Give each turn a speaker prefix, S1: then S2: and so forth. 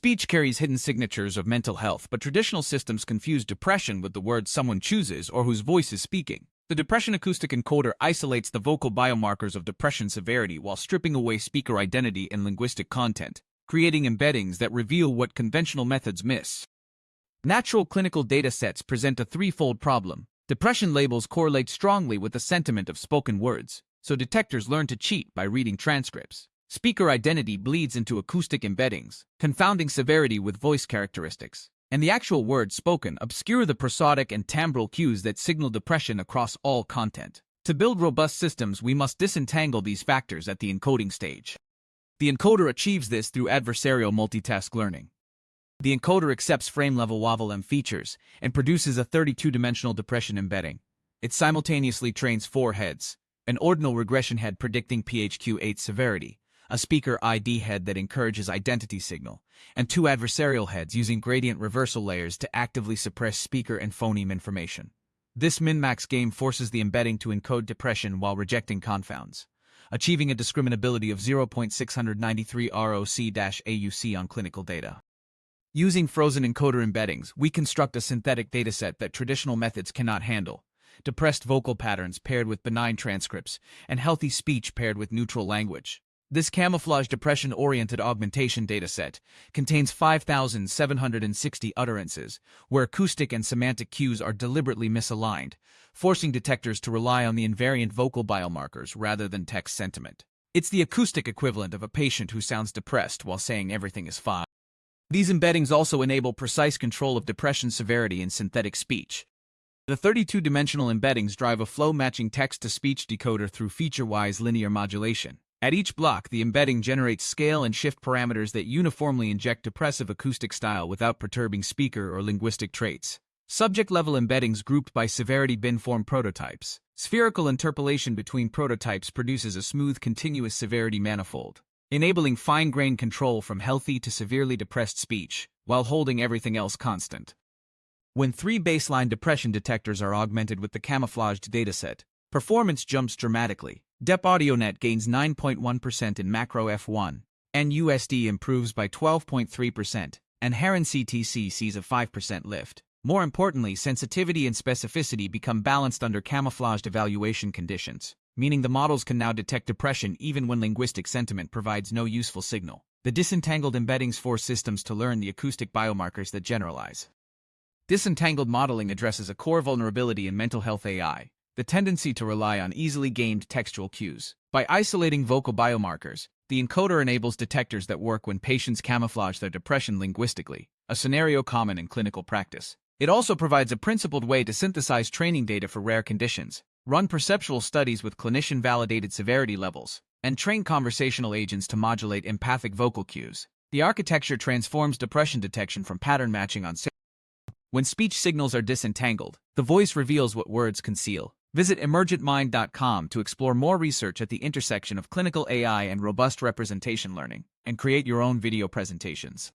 S1: Speech carries hidden signatures of mental health, but traditional systems confuse depression with the words someone chooses or whose voice is speaking. The Depression Acoustic Encoder isolates the vocal biomarkers of depression severity while stripping away speaker identity and linguistic content, creating embeddings that reveal what conventional methods miss. Natural clinical datasets present a threefold problem. Depression labels correlate strongly with the sentiment of spoken words, so detectors learn to cheat by reading transcripts. Speaker identity bleeds into acoustic embeddings, confounding severity with voice characteristics, and the actual words spoken obscure the prosodic and timbral cues that signal depression across all content. To build robust systems, we must disentangle these factors at the encoding stage. The encoder achieves this through adversarial multitask learning. The encoder accepts frame-level WAVL-M features and produces a 32-dimensional depression embedding. It simultaneously trains 4 heads: an ordinal regression head predicting PHQ-8 severity, a speaker ID head that encourages identity signal, and 2 adversarial heads using gradient reversal layers to actively suppress speaker and phoneme information. This min-max game forces the embedding to encode depression while rejecting confounds, achieving a discriminability of 0.693 ROC-AUC on clinical data. Using frozen encoder embeddings, we construct a synthetic dataset that traditional methods cannot handle: depressed vocal patterns paired with benign transcripts, and healthy speech paired with neutral language. This camouflaged depression-oriented augmentation dataset contains 5,760 utterances, where acoustic and semantic cues are deliberately misaligned, forcing detectors to rely on the invariant vocal biomarkers rather than text sentiment. It's the acoustic equivalent of a patient who sounds depressed while saying everything is fine. These embeddings also enable precise control of depression severity in synthetic speech. The 32-dimensional embeddings drive a flow-matching text-to-speech decoder through feature-wise linear modulation. At each block, the embedding generates scale and shift parameters that uniformly inject depressive acoustic style without perturbing speaker or linguistic traits. Subject-level embeddings grouped by severity bin form prototypes. Spherical interpolation between prototypes produces a smooth continuous severity manifold, enabling fine-grained control from healthy to severely depressed speech, while holding everything else constant. When 3 baseline depression detectors are augmented with the camouflaged dataset, performance jumps dramatically. DEP AudioNet gains 9.1% in macro F1, NUSD improves by 12.3%, and Heron CTC sees a 5% lift. More importantly, sensitivity and specificity become balanced under camouflaged evaluation conditions, meaning the models can now detect depression even when linguistic sentiment provides no useful signal. The disentangled embeddings force systems to learn the acoustic biomarkers that generalize. Disentangled modeling addresses a core vulnerability in mental health AI: the tendency to rely on easily gamed textual cues. By isolating vocal biomarkers, the encoder enables detectors that work when patients camouflage their depression linguistically, a scenario common in clinical practice. It also provides a principled way to synthesize training data for rare conditions, run perceptual studies with clinician-validated severity levels, and train conversational agents to modulate empathic vocal cues. The architecture transforms depression detection from pattern matching on when speech signals are disentangled, the voice reveals what words conceal. Visit emergentmind.com to explore more research at the intersection of clinical AI and robust representation learning, and create your own video presentations.